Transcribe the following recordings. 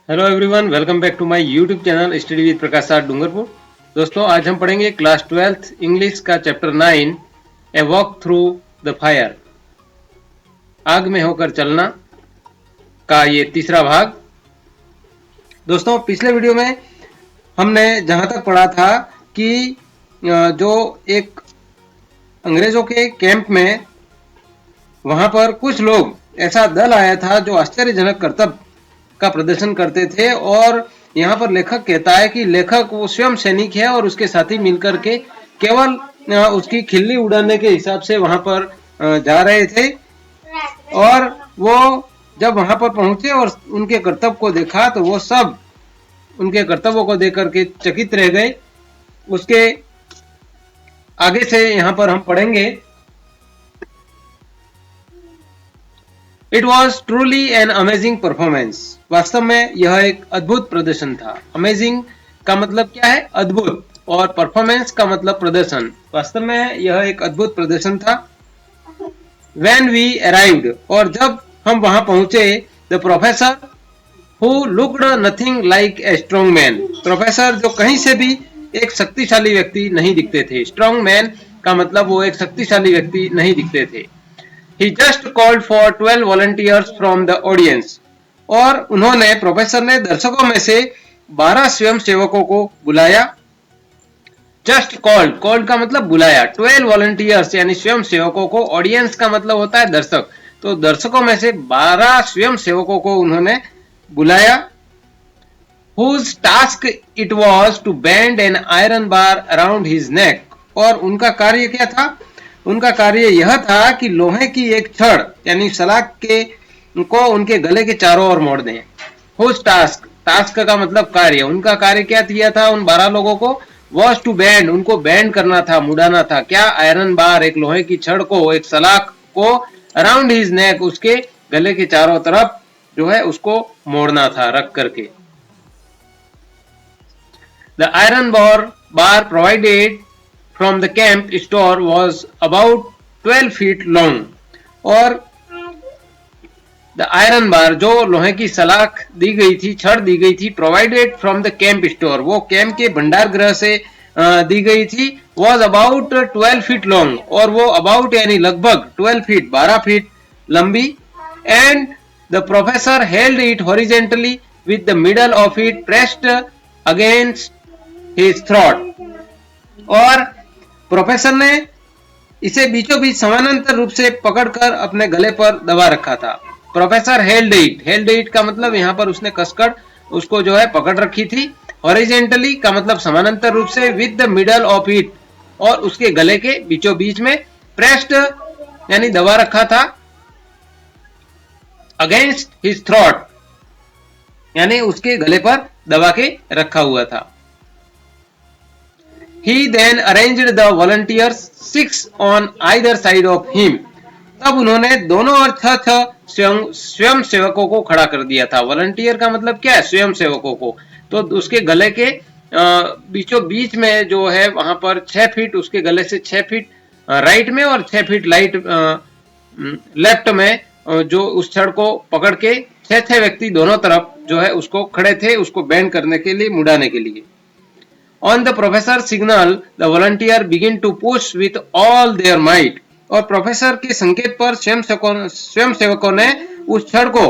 Hello everyone, welcome back to my YouTube channel study with Prakash sir Dungarpur. दोस्तों, आज हम पढ़ेंगे क्लास 12th इंग्लिश का chapter 9 a walk through the fire, आग में होकर चलना का ये तीसरा भाग। दोस्तों, पिछले वीडियो में हमने जहां तक पढ़ा था कि जो एक अंग्रेजों के कैंप में वहां पर कुछ लोग ऐसा दल आया था जो आश्चर्यजनक कर्तव्य का प्रदर्शन करते थे, और यहाँ पर लेखक कहता है कि लेखक वो स्वयं सैनिक है और उसके साथी मिलकर के केवल उसकी खिल्ली उड़ाने के हिसाब से वहां पर जा रहे थे। और वो जब वहां पर पहुंचे और उनके कर्तव्य को देखा तो वो सब उनके कर्तव्यों को देख करके चकित रह गए। उसके आगे से यहाँ पर हम पढ़ेंगे, it was truly an amazing performance. वास्तव में यह एक अद्भुत प्रदर्शन था। अमेजिंग का मतलब क्या है? अद्भुत, और परफॉर्मेंस का मतलब प्रदर्शन। वास्तव में यह एक अद्भुत प्रदर्शन था। When we arrived, और जब हम वहां पहुंचे, the professor who looked nothing like a strong man. Professor जो कहीं से भी एक शक्तिशाली व्यक्ति नहीं दिखते थे। स्ट्रॉन्ग मैन का मतलब वो एक शक्तिशाली व्यक्ति नहीं दिखते थे। He just called for 12 volunteers from the audience, और उन्होंने प्रोफेसर ने दर्शकों में से 12 स्वयंसेवकों को बुलाया। जस्ट कॉल्ड, कॉल्ड का मतलब बुलाया। 12 वॉलंटियर्स यानी स्वयंसेवकों को, ऑडियंस का मतलब होता है दर्शक, तो दर्शकों में से 12 स्वयंसेवकों को उन्होंने बुलाया। Whose task it was to bend an iron bar around his neck, और उनका कार्य क्या था? उनका कार्य यह था कि लोहे की एक छड़ यानी सलाख के को उनके गले के चारों ओर मोड़ दें। Whose task, टास्क का मतलब कार्य, उनका कार्य क्या किया था उन 12 लोगों को? was to bend, उनको बैंड करना था, मुड़ाना था। क्या? आयरन बार, एक लोहे की छड़ को, एक सलाख को, अराउंड हिज नेक, उसके गले के चारों तरफ जो है उसको मोड़ना था रख करके। The iron bar provided from the camp store was about 12 feet long, और द आयरन बार जो लोहे की सलाख दी गई थी, छड़ दी गई थी, provided from the camp store, वो कैंप के भंडार गृह से दी गई थी। वॉज अबाउट 12 फीट लॉन्ग, और वो अबाउट यानी लगभग 12 फीट 12 फीट लंबी। And the professor held it horizontally with the middle of it pressed against his throat, और प्रोफेसर ने इसे बीचों बीच समानांतर रूप से पकड़कर अपने गले पर दबा रखा था। प्रोफेसर हेल्ड इट का मतलब यहाँ पर उसने कसकर उसको जो है पकड़ रखी थी। हॉरिजेंटली का मतलब समानांतर रूप से, with the middle of it, और उसके गले के बीचों बीच में, प्रेस्ड यानी दबा रखा था, अगेंस्ट हिज थ्रोट यानी उसके गले पर दबा के रखा हुआ था। He then arranged the volunteers 6 on either side of him. तब उन्होंने दोनों ओर 6 स्वयं सेवकों को खड़ा कर दिया था। वॉलंटियर का मतलब क्या है? स्वयं सेवकों को। तो उसके गले के बीचों बीच में जो है वहां पर 6 फीट, उसके गले से 6 फीट राइट में और 6 फीट लेफ्ट में जो उस छड़ को पकड़ के 6 व्यक्ति दोनों तरफ जो है उसको खड़े थे, उसको बैंड करने के लिए, मुड़ाने के लिए। On the professor signal, the volunteer begin to push with all their might, और प्रोफेसर के संकेत पर स्वयंसेवकों ने उस छड़ को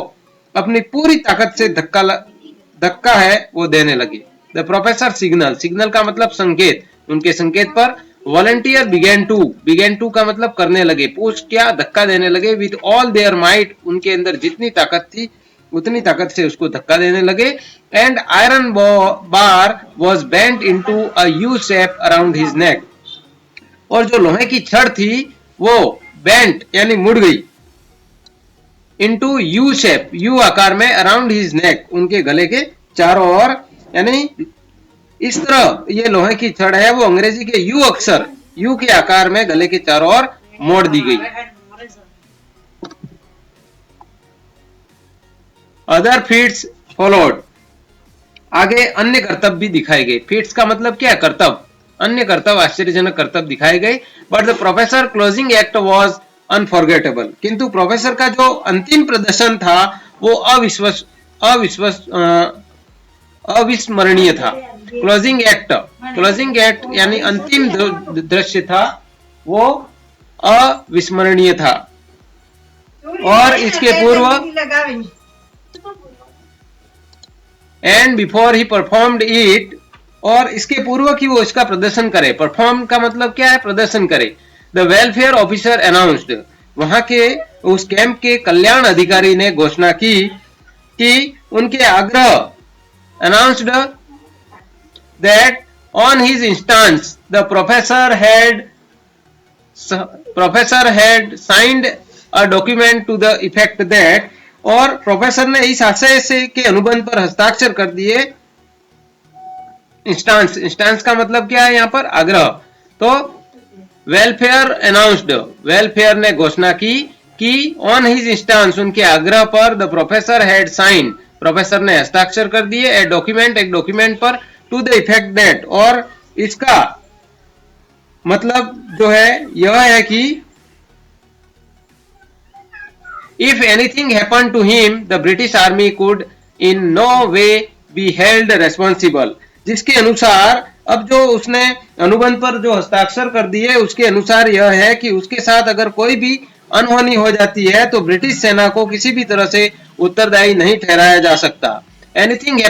अपनी पूरी ताकत से धक्का है वो देने लगे। The professor signal का मतलब संकेत, उनके संकेत पर volunteer began to का मतलब करने लगे, पुश क्या? धक्का देने लगे, with all their might, उनके अंदर जितनी ताकत थी उतनी ताकत से उसको धक्का देने लगे। And iron bar was bent into a U shape around his neck, और जो लोहे की छड़ थी वो बेंट यानी मुड़ गई, इनटू यू शेप, यू आकार में, अराउंड हिज नेक, उनके गले के चारों ओर, यानी इस तरह ये लोहे की छड़ है वो अंग्रेजी के यू अक्षर, यू के आकार में गले के चारों ओर मोड़ दी गई। अदर फीट्स फॉलोड, आगे अन्य कर्तव्य भी दिखाए गए। फीट्स का मतलब क्या? कर्तव्य, अन्य कर्तव्य, आश्चर्यजनक कर्तव्य दिखाए गए। But the professor closing act was unforgettable, किंतु प्रोफेसर का जो अंतिम प्रदर्शन था वो अविस्मरणीय था। क्लोजिंग एक्ट यानी अंतिम दृश्य था, वो अविस्मरणीय था। और इसके पूर्व and before he performed it, और इसके पूर्व कि वो इसका प्रदर्शन करे। परफॉर्म का मतलब क्या है? प्रदर्शन करे। द वेलफेयर ऑफिसर अनाउंस्ड, वहां के उस कैंप के कल्याण अधिकारी ने घोषणा की कि उनके आग्रह, announced that on his instance the professor had signed a document to the effect that, और प्रोफेसर ने इस आशय से के अनुबंध पर हस्ताक्षर कर दिए। इंस्टांस का मतलब क्या है यहाँ पर? आग्रह। तो वेलफेयर अनाउंस्ड, वेलफेयर ने घोषणा की कि ऑन हिज इंस्टांस, उनके आग्रह पर, the professor had sign, professor ने हस्ताक्षर कर दिए, ए डॉक्यूमेंट, एक डॉक्यूमेंट पर, टू द इफेक्ट दैट, और इसका मतलब जो है यह है कि if anything happen to him the British army could in no way be held responsible, जिसके अनुसार अब जो उसने अनुबंध पर जो हस्ताक्षर कर दिए उसके अनुसार यह है कि उसके साथ अगर कोई भी अनहोनी हो जाती है तो ब्रिटिश सेना को किसी भी तरह से उत्तरदायी नहीं ठहराया जा सकता। एनीथिंग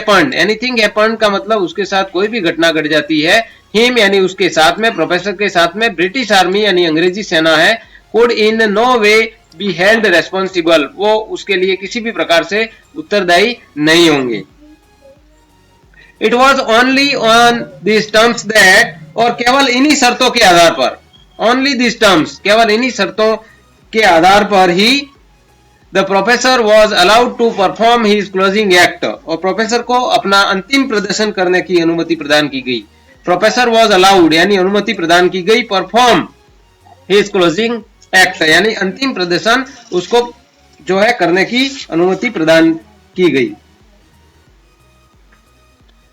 हैपेंड का मतलब उसके साथ कोई भी घटना घट जाती है। हिम यानी उसके साथ में, प्रोफेसर के साथ में, ब्रिटिश आर्मी यानी अंग्रेजी सेना है, could in no way be held responsible, वो उसके लिए किसी भी प्रकार से उत्तरदायी नहीं होंगे। It was only on this terms that, और केवल इन्हीं शर्तों के आधार पर, ओनली दिस टर्म्स, केवल इन्हीं शर्तों के आधार पर ही the professor was allowed to perform his closing act, और प्रोफेसर को अपना अंतिम प्रदर्शन करने की अनुमति प्रदान की गई। प्रोफेसर वॉज अलाउड यानी अनुमति प्रदान की गई, परफॉर्म हिज क्लोजिंग एक्ट यानी अंतिम प्रदर्शन उसको जो है करने की अनुमति प्रदान की गई।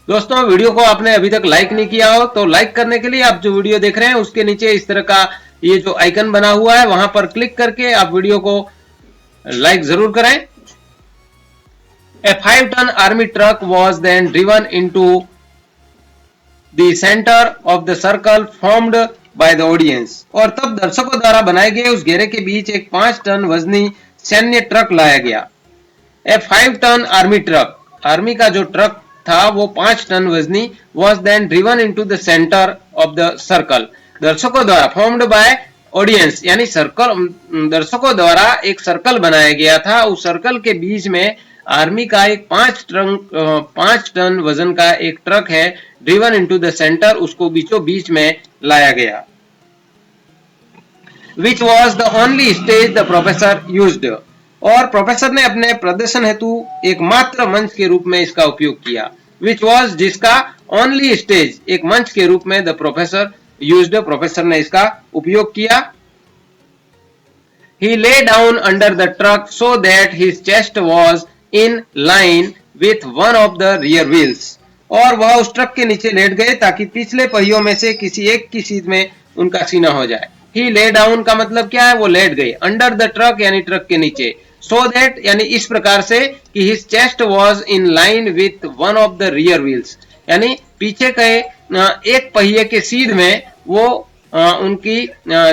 दोस्तों, वीडियो को आपने अभी तक लाइक नहीं किया हो तो लाइक करने के लिए आप जो वीडियो देख रहे हैं उसके नीचे इस तरह का ये जो आइकन बना हुआ है वहां पर क्लिक करके आप वीडियो को लाइक जरूर करें। A 5-ton army truck was then driven into the centre of the circle formed by the audience, और तब दर्शकों द्वारा बनाए गए उस घेरे के बीच एक 5 टन वजनी सैन्य ट्रक लाया गया। ए 5-ton आर्मी ट्रक, आर्मी का जो ट्रक था वो 5 टन वजनी, was then driven into the centre of the circle, दर्शकों द्वारा, फॉर्म्ड बाय ऑडियंस यानी सर्कल, दर्शकों द्वारा एक सर्कल बनाया गया था। उस सर्कल के बीच में आर्मी का एक 5 टन वजन का एक ट्रक है, ड्रिवन इनटू द सेंटर, उसको बीचों बीच में लाया गया। Which was the only stage the professor used, और प्रोफेसर ने अपने प्रदर्शन हेतु एकमात्र मंच के रूप में इसका उपयोग किया। विच वॉज, जिसका, ओनली स्टेज, एक मंच के रूप में, द प्रोफेसर यूज्ड, प्रोफेसर ने इसका उपयोग किया। He lay down under the truck so that his chest was in line with one of the rear wheels, और वह उस ट्रक के नीचे लेट गए ताकि पिछले पहियों में से किसी एक की सीध में उनका सीना हो जाए। He lay down का मतलब क्या है? वो लेट गए। Under the truck यानी ट्रक के नीचे, so that यानी इस प्रकार से कि his chest was in line with one of the rear wheels, यानी पीछे के एक पहिए के सीध में वो उनकी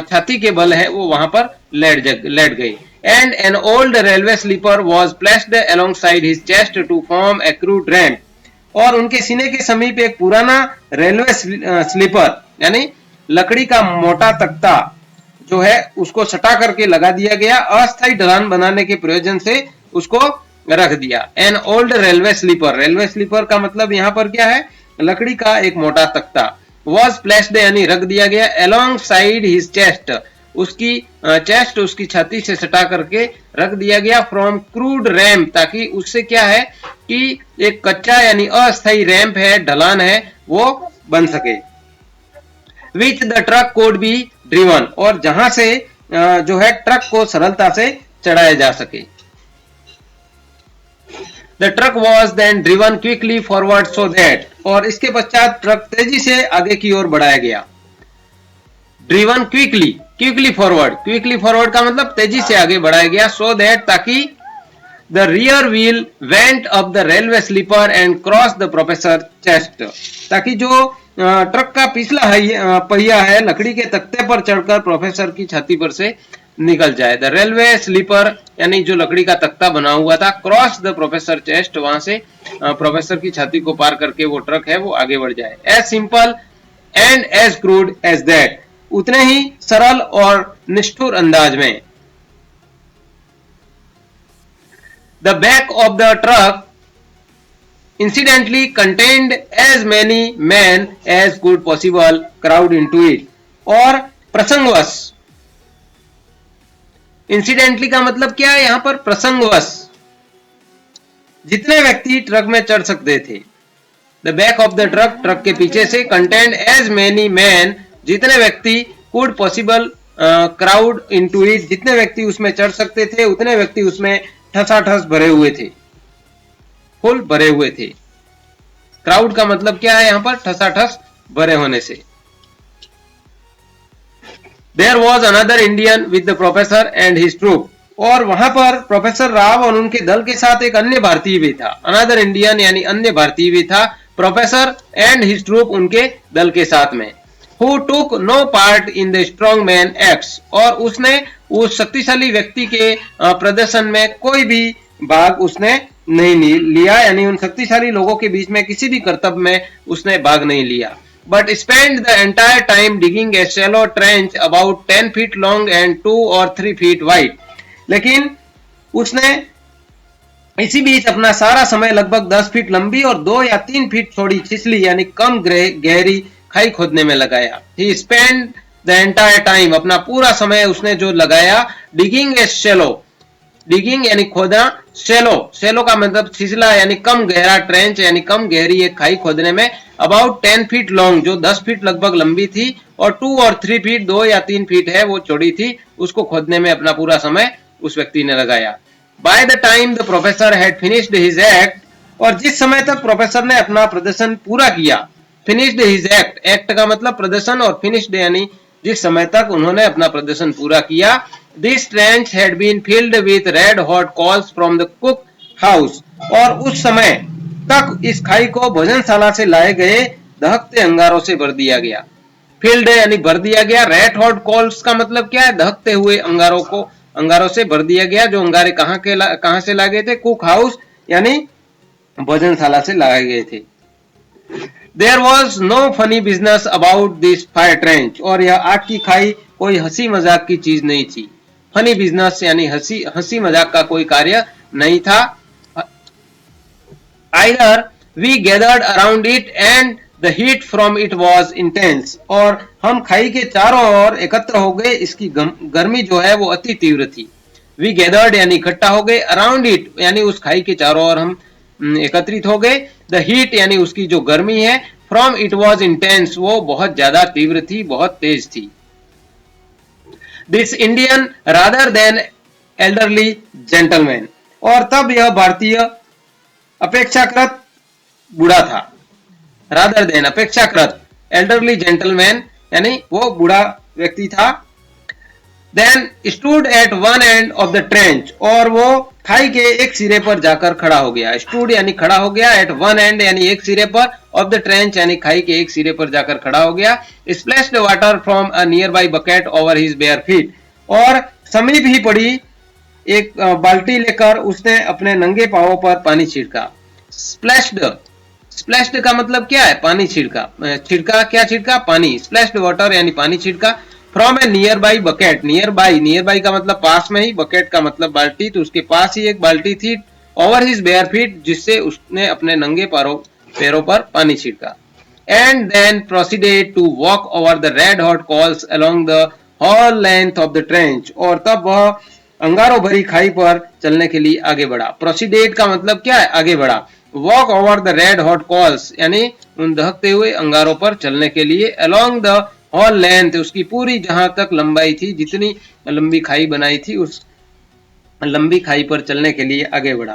छाती के बल है वो वहां पर लेट गई। And an old railway sleeper was placed alongside his chest to form a crude ramp, और उनके सीने के समीप एक पुराना रेलवे स्लीपर यानी लकड़ी का मोटा तख्ता जो है उसको सटा करके लगा दिया गया, अस्थायी ढलान बनाने के प्रयोजन से उसको रख दिया। एन ओल्ड रेलवे स्लीपर का मतलब यहाँ पर क्या है? लकड़ी का एक मोटा तख्ता। वॉज प्लेस्ड यानी रख दिया गया, अलोंग साइड हिज चेस्ट, उसकी चेस्ट उसकी छाती से सटा करके रख दिया गया। फ्रॉम क्रूड रैम्प, ताकि उससे क्या है कि एक कच्चा यानी अस्थायी रैंप है, ढलान है, वो बन सके। Which the truck code be driven, और जहां से जो है ट्रक को सरलता से चढ़ाया जा सके। The truck was then driven quickly forward so that, और इसके पश्चात ट्रक तेजी से आगे की ओर बढ़ाया गया। Driven quickly forward का मतलब तेजी से आगे बढ़ाया गया। So that ताकि The rear wheel went up the railway sleeper and crossed the professor chest. ताकि जो ट्रक का पिछला पहिया है लकड़ी के तख्ते पर चढ़कर प्रोफेसर की छाती पर से निकल जाए. द रेलवे स्लीपर यानी जो लकड़ी का तख्ता बना हुआ था, क्रॉस द प्रोफेसर चेस्ट, वहां से प्रोफेसर की छाती को पार करके वो ट्रक है वो आगे बढ़ जाए. As simple and as crude as that, उतने ही सरल और निष्ठुर अंदाज में. The back of the truck incidentally contained as many men as could possible crowd into it. और प्रसंगवश, इंसिडेंटली का मतलब क्या है यहां पर? प्रसंगवश जितने व्यक्ति ट्रक में चढ़ सकते थे. The back of the truck, truck के पीछे से, कंटेंट एज मेनी मैन, जितने व्यक्ति, could possible crowd into it, जितने व्यक्ति उसमें चढ़ सकते थे उतने व्यक्ति उसमें ठसाठस भरे हुए थे, फुल भरे हुए थे. क्राउड का मतलब क्या है यहां पर? ठसाठस भरे होने से. There was another Indian with the professor and his troop. और वहां पर प्रोफेसर राव और उनके दल के साथ एक अन्य भारतीय भी था. अनदर इंडियन यानी अन्य भारतीय भी था, प्रोफेसर एंड हिज ट्रूप उनके दल के साथ में. Who took no part in the strong man acts. और उसने उस शक्तिशाली व्यक्ति के प्रदर्शन में कोई भी भाग उसने नहीं लिया, यानी उन शक्तिशाली लोगों के बीच में किसी भी कर्तव्य में उसने भाग नहीं लिया. But spent the entire time digging a shallow trench about 10 feet long and 2 or 3 feet wide. लेकिन उसने इसी बीच अपना सारा समय लगभग 10 फीट लंबी और 2 या 3 फीट चौड़ी छिछली यानी कम गहरी खाई खोदने में लगाया. He spent the entire time, अपना पूरा समय उसने जो लगाया, digging a shallow, डिगिंग यानी खोदना, शेलो का मतलब छिछला यानी कम गहरा, ट्रेंच यानी कम गहरी एक खाई खोदने में, अबाउट 10 फीट लॉन्ग जो 10 फीट लगभग लंबी थी और 2 और 3 फीट 2 या 3 फीट है वो चौड़ी थी, उसको खोदने में अपना पूरा समय उस व्यक्ति ने लगाया. By the time the professor had finished his act, और जिस समय तक प्रोफेसर ने अपना प्रदर्शन पूरा किया, फिनिश्ड हिज एक्ट, एक्ट का मतलब प्रदर्शन और फिनिश्ड यानी जिस समय तक उन्होंने अपना प्रदर्शन पूरा किया. This trench had been filled with red hot coals from the cook house. और उस समय तक इस खाई को भोजनशाला से लाए गए दहकते अंगारों से भर दिया गया. Filled यानी भर दिया गया. Red hot coals का मतलब क्या है? दहकते हुए अंगारों से भर दिया गया. जो अंगारे कहां से लाए गए थे? कुक हाउस यानी भोजनशाला से लाए गए थे. There was no funny business about this fire trench. और यह आग की खाई कोई हंसी मजाक की चीज नहीं थी. फनी बिजनेस यानी हंसी मजाक का कोई कार्य नहीं था. Either we gathered around it and the heat from it was intense. और हम खाई के चारों ओर एकत्र हो गए, इसकी गर्मी जो है वो अति तीव्र थी. We gathered यानी इकट्ठा हो गए, around it यानी उस खाई के चारों ओर हम एकत्रित हो गए. The heat यानी उसकी जो गर्मी है, from it was intense वो बहुत ज्यादा तीव्र थी, बहुत तेज थी. This Indian rather than elderly gentleman. और तब यह भारतीय अपेक्षाकृत बूढ़ा था. rather than अपेक्षाकृत, elderly gentleman यानी वो बूढ़ा व्यक्ति था. Then stood at one end of the trench. और वो खाई के एक सिरे पर जाकर खड़ा हो गया. stood यानी खड़ा हो गया, at one end यानी एक सिरे पर, of the trench यानी खाई के एक सिरे पर जाकर खड़ा हो गया. splashed water from a nearby bucket over his bare feet. और समीप ही पड़ी एक बाल्टी लेकर उसने अपने नंगे पांवों पर पानी छिड़का. स्प्लैश्ड का मतलब क्या है? पानी छिड़का. क्या छिड़का? पानी. स्प्लैश्ड वाटर यानी पानी छिड़का. From A near by bucket. Near by का मतलब पास में ही, बकेट का मतलब बाल्टी, तो उसके पास ही एक बाल्टी थी. ओवर हिज बेयर फीट, जिससे उसने अपने नंगे पैरों पर पानी छिड़का. And then proceeded to walk over the red hot coals along the whole length of the trench. और तब वह अंगारों भरी खाई पर चलने के लिए आगे बढ़ा. प्रोसीडेड का मतलब क्या है? आगे बढ़ा. Walk over the red hot calls यानी उन दहकते हुए अंगारों पर चलने के लिए. अलोंग द होल लेंथ उसकी पूरी जहां तक लंबाई थी, जितनी लंबी खाई बनाई थी उस लंबी खाई पर चलने के लिए आगे बढ़ा.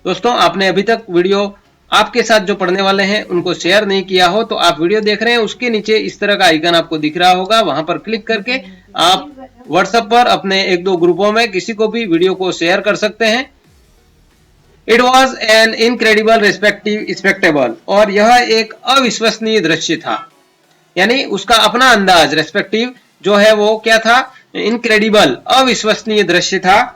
दोस्तों, आपने अभी तक वीडियो आपके साथ जो पढ़ने वाले हैं उनको शेयर नहीं किया हो तो आप वीडियो देख रहे हैं, उसके नीचे इस तरह का आइकन आपको दिख रहा होगा, वहां पर क्लिक करके आप व्हाट्सएप पर अपने 1-2 ग्रुपों में किसी को भी वीडियो को शेयर कर सकते हैं. It was an incredible respective spectacle, और यह एक अविश्वसनीय दृश्य था, यानी उसका अपना अंदाज रेस्पेक्टिव जो है वो क्या था, इनक्रेडिबल अविश्वसनीय दृश्य था।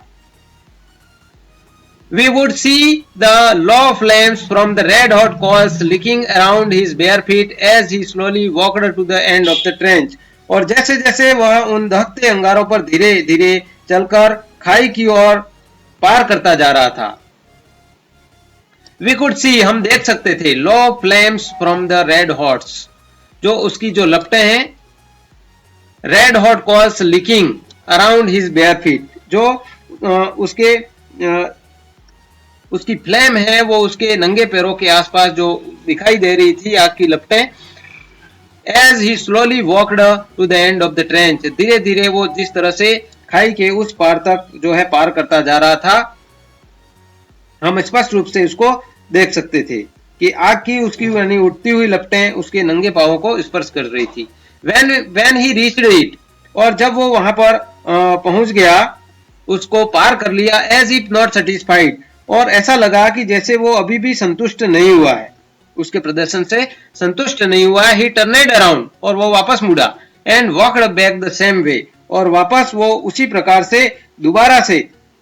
We would see the low flames from the red hot coals licking around his bare feet as he slowly walked to the end of the trench, और जैसे जैसे वह उन दहकते अंगारों पर धीरे धीरे चलकर खाई की ओर पार करता जा रहा था। We could see, हम देख सकते थे, low flames from the red hots, जो उसकी जो लपटें हैं, red hot coals licking around his bare feet, जो उसकी फ्लेम है वो उसके नंगे पैरों के आसपास जो दिखाई दे रही थी, आग की लपटें। As he slowly walked to the end of the trench, धीरे धीरे वो जिस तरह से खाई के उस पार तक जो है पार करता जा रहा था, हम स्पष्ट रूप से उसको देख सकते थे कि आग की उसकी यानी उठती हुई लपटें उसके नंगे पांवों को स्पर्श कर रही थी। When he reached it, और जब वो वहां पर पहुंच गया, उसको पार कर लिया, as if not satisfied, और ऐसा लगा कि जैसे वो अभी भी संतुष्ट नहीं हुआ है, उसके प्रदर्शन से संतुष्ट नहीं हुआ है। He turned around, और वो वापस मुड़ा, and walked back the same way, और वापस वो उसी प्रकार से दोबारा से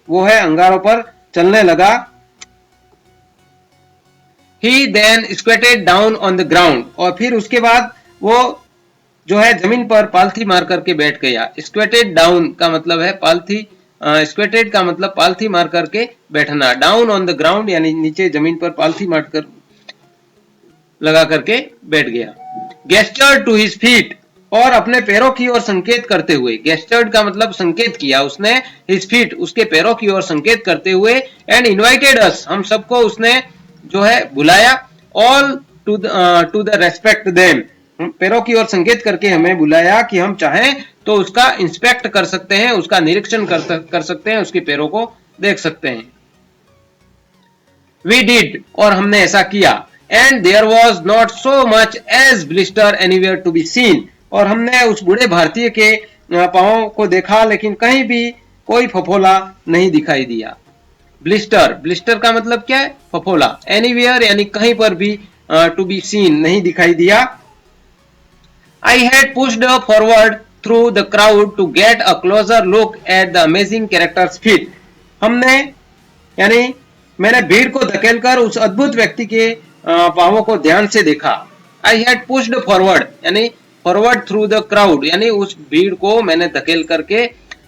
वो है अंगारों पर चलने लगा। He then squatted down on the ground, और फिर उसके बाद वो जो है जमीन पर पालथी मार करके बैठ गया। Squatted down का मतलब है पालथी, स्क्वेटेड का मतलब पालथी मार करके बैठना, डाउन ऑन द ग्राउंड यानी नीचे जमीन पर पालथी मार कर लगा करके बैठ गया। गेस्चर्ड टू हिज फीट, और अपने पैरों की ओर संकेत करते हुए, गेस्चर्ड का मतलब संकेत किया उसने, हिज फीट उसके पैरों की ओर संकेत करते हुए, एंड इनवाइटेड अस हम सबको उसने जो है बुलाया, all to the respect them, पैरों की ओर संकेत करके हमें बुलाया कि हम चाहें तो उसका इंस्पेक्ट कर सकते हैं, उसका निरीक्षण कर सकते हैं, उसके पैरों को देख सकते हैं। We did, और हमने ऐसा किया, and there was not so much as blister anywhere to be seen, और हमने उस बूढ़े भारतीय के पांवों को देखा, लेकिन कहीं भी कोई फफोला नहीं दिखाई दिया। ब्लिस्टर, ब्लिस्टर का मतलब क्या है, फफोला। एनीवेयर यानी कहीं पर भी, टू बी सीन नहीं दिखाई दिया। I had pushed forward through the crowd to get a closer look at the amazing character's feet. हमने यानी मैंने भीड़ को धकेलकर उस अद्भुत व्यक्ति के पांवों को ध्यान से देखा। I had pushed forward यानी forward through the crowd यानी उस भीड़ को मैंने धकेल करके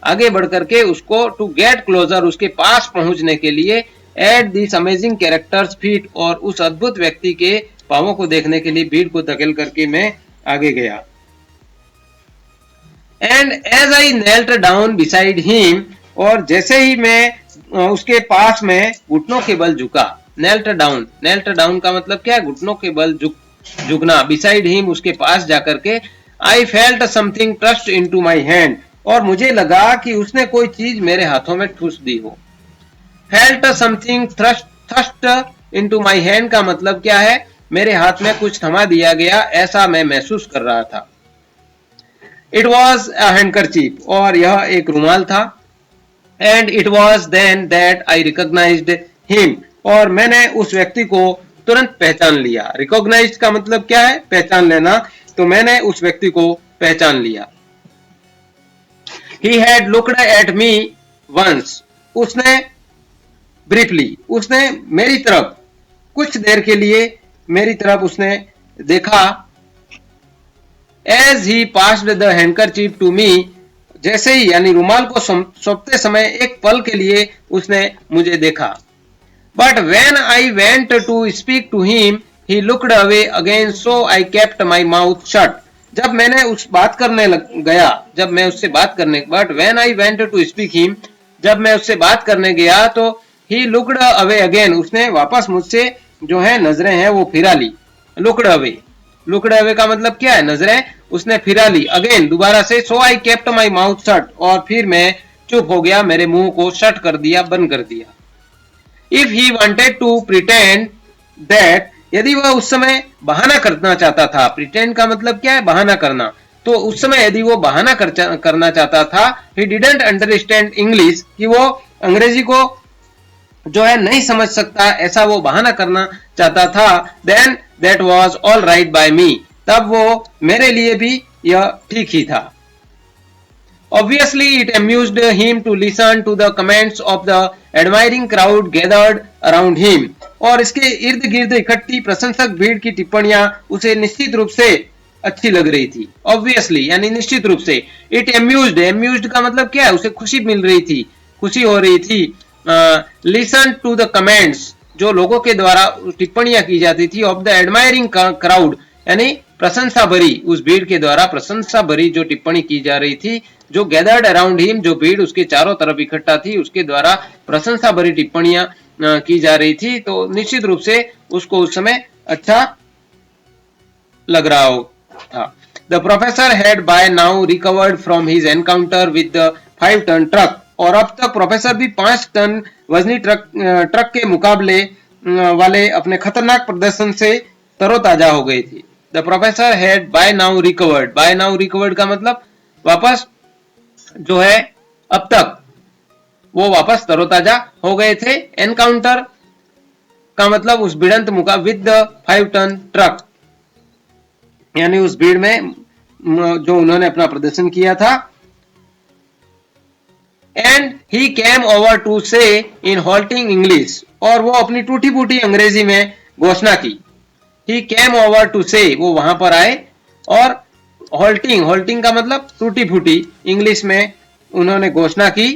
आगे बढ़ करके उसको to get closer उसके पास पहुंचने के लिए at this amazing character's feet, और उस अद्भुत व्यक्ति के पांवों को देखने के लिए भीड़ को धकेल करके मैं आगे गया। And as I knelt down beside him, और जैसे ही मैं उसके पास में घुटनों के बल झुका, knelt down का मतलब क्या है, घुटनों के बल झुकना, beside him उसके पास जाकर के, I felt something thrust into my hand, और मुझे लगा कि उसने कोई चीज मेरे हाथों में ठूस दी हो। Felt something thrust into my hand का मतलब क्या है, मेरे हाथ में कुछ थमा दिया गया, ऐसा मैं महसूस कर रहा था। It was a handkerchief, और यह एक रुमाल था। And it was then that I recognized him, और मैंने उस व्यक्ति को तुरंत पहचान लिया। Recognized का मतलब क्या है, पहचान लेना, तो मैंने उस व्यक्ति को पहचान लिया। He had looked at me once, उसने briefly, उसने मेरी तरफ कुछ देर के लिए मेरी तरफ उसने देखा। As he passed the handkerchief to me, जैसे ही यानी रुमाल को सौंपते समय एक पल के लिए उसने मुझे देखा। But when I went to speak to him, he looked away again, so I kept my mouth shut. जब मैंने उस बात करने गया, जब मैं उससे बात करने, but when I went to speak him, जब मैं उससे बात करने गया तो he looked away again, उसने वापस मुझसे जो है नजरें हैं वो फिरा ली। looked away का मतलब क्या है, नजरें उसने फिरा ली। अगेन दोबारा से, so I kept my mouth shut, और फिर मैं चुप हो गया, मेरे मुंह को शट कर दिया, बंद कर दिया। If he wanted to pretend that, यदि वह उस समय बहाना करना चाहता था, pretend का मतलब क्या है, बहाना करना, तो उस समय यदि वो बहाना करना चाहता था, he didn't understand English, कि वो अंग्रेजी को जो है नहीं समझ सकता, ऐसा वो बहाना करना चाहता था, then that was all right by me, तब वो मेरे लिए भी यह ठीक ही था। Obviously, it amused him to listen to the comments of the admiring crowd gathered around him. और इसके इर्द गिर्द इकट्ठी प्रशंसक भीड़ की टिप्पणियां उसे निश्चित रूप से अच्छी लग रही थी। Obviously यानी निश्चित रूप से। It amused, amused का मतलब क्या है? उसे खुशी मिल रही थी, खुशी हो रही थी। Listen to the comments, जो लोगों के द्वारा टिप्पणियां की जाती थी, of the admiring crowd यानी प्रशंसा भरी, उस भीड़ के द्वारा प्रशंसा भरी जो टिप्पणी की जा रही थी, जो गैदर्ड अराउंड हिम, जो भीड़ उसके चारों तरफ इकट्ठा थी, उसके द्वारा प्रशंसा भरी टिप्पणियां की जा रही थी, तो निश्चित रूप से उसको उस समय अच्छा लग रहा था। The professor had by now recovered from his encounter with the 5 ton truck, और अब तक प्रोफेसर भी 5 टन वजनी ट्रक के मुकाबले वाले अपने खतरनाक प्रदर्शन से तरोताजा हो गई थी। The professor had by now recovered, by now recovered का मतलब वापस जो है अब तक वो वापस तरोताजा हो गए थे। एनकाउंटर का मतलब उस भिड़ंत मुकाबले विद द 5 टन ट्रक, यानी उस भीड़ में जो उन्होंने अपना प्रदर्शन किया था। And he came over to say in halting English, और वो अपनी टूटी फूटी अंग्रेजी में घोषणा की। ही केम ओवर टू से, वो वहां पर आए, और हॉल्टिंग, हॉल्टिंग का मतलब टूटी फूटी इंग्लिश में उन्होंने घोषणा की।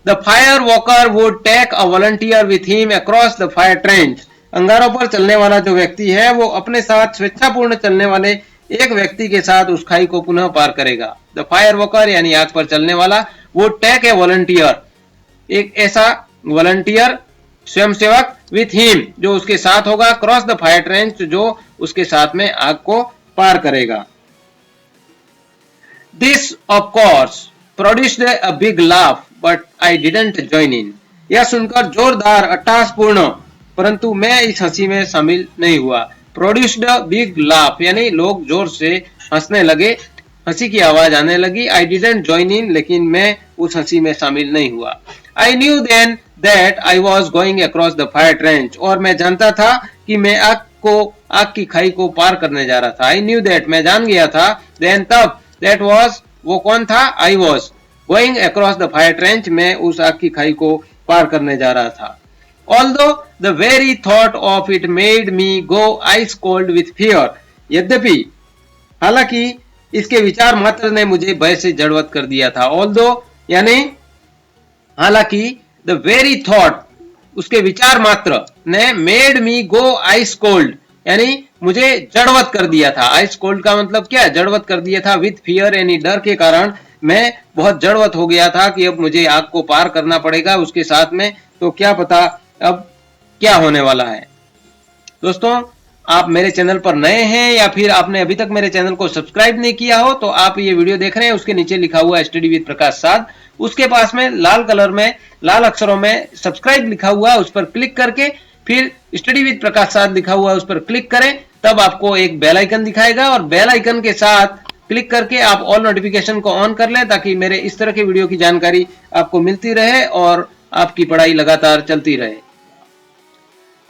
The fire walker would take a volunteer with him across the fire trench, अंगारों पर चलने वाला जो व्यक्ति है वो अपने साथ स्वेच्छापूर्ण चलने वाले एक व्यक्ति के साथ उस खाई को पुनः पार करेगा। द फायर वॉकर यानी आग पर चलने वाला, वो टेक ए वॉलंटियर, एक ऐसा वॉलंटियर स्वयंसेवक, विथ हिम जो उसके साथ होगा, क्रॉस द फायर ट्रेंच जो उसके साथ में आग को पार करेगा। This of course produced a big laugh but I didn't join in, यह सुनकर जोरदार अट्टहासपूर्ण, परंतु मैं इस हंसी में शामिल नहीं हुआ। प्रोड्यूस्ड बिग लाफ यानी लोग जोर से हंसने लगे, हंसी की आवाज आने लगी। आई डिडंट जॉइन इन, लेकिन मैं उस हंसी में शामिल नहीं हुआ। I knew then that I was going across the fire trench, और मैं जानता था कि मैं आग की खाई को पार करने जा रहा था। आई न्यू दैट, मैं जान गया था। देन तब, दैट वॉज, वो कौन था? आई was going across the fire trench, मैं उस आग की खाई को पार करने जा रहा था। Although the very thought of it made me go ice cold with fear, यद्यपि, हालांकि इसके विचार मात्र ने मुझे भय से जड़वत कर दिया था। ऑल्दो यानी हालांकि, द वेरी थॉट उसके विचार मात्र ने मेड मी गो आइस कोल्ड यानी मुझे जड़वत कर दिया था। आइस कोल्ड का मतलब क्या है? जड़वत कर दिया था। विथ फियर यानी डर के कारण मैं बहुत जड़वत हो गया था कि अब मुझे आग को पार करना पड़ेगा उसके साथ में, तो क्या पता अब क्या होने वाला है। दोस्तों, आप मेरे चैनल पर नए हैं या फिर आपने अभी तक मेरे चैनल को सब्सक्राइब नहीं किया हो, तो आप ये वीडियो देख रहे हैं, उसके नीचे लिखा हुआ है स्टडी विद प्रकाश साध, उसके पास में लाल कलर में लाल अक्षरों में सब्सक्राइब लिखा हुआ है, उस पर क्लिक करके फिर स्टडी विद प्रकाश साध लिखा हुआ है उस पर क्लिक करें, तब आपको एक बेल आइकन दिखाएगा, और बेल आइकन के साथ क्लिक करके आप ऑल नोटिफिकेशन को ऑन कर लें, ताकि मेरे इस तरह के वीडियो की जानकारी आपको मिलती रहे और आपकी पढ़ाई लगातार चलती रहे।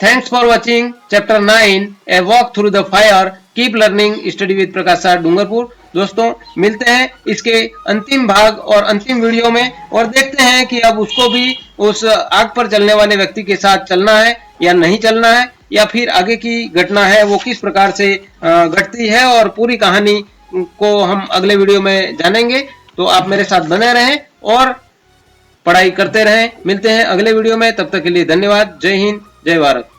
Thanks for watching Chapter 9 A Walk Through the Fire. Keep learning. Study with प्रकाश साध डूंगरपुर। दोस्तों, मिलते हैं इसके अंतिम भाग और अंतिम वीडियो में, और देखते हैं कि अब उसको भी उस आग पर चलने वाले व्यक्ति के साथ चलना है या नहीं चलना है, या फिर आगे की घटना है वो किस प्रकार से घटती है, और पूरी कहानी को हम अगले वीडियो में जानेंगे। तो आप मेरे साथ बने रहें और पढ़ाई करते रहें। मिलते हैं अगले वीडियो में, तब तक के लिए धन्यवाद। जय हिंद, जय भारत।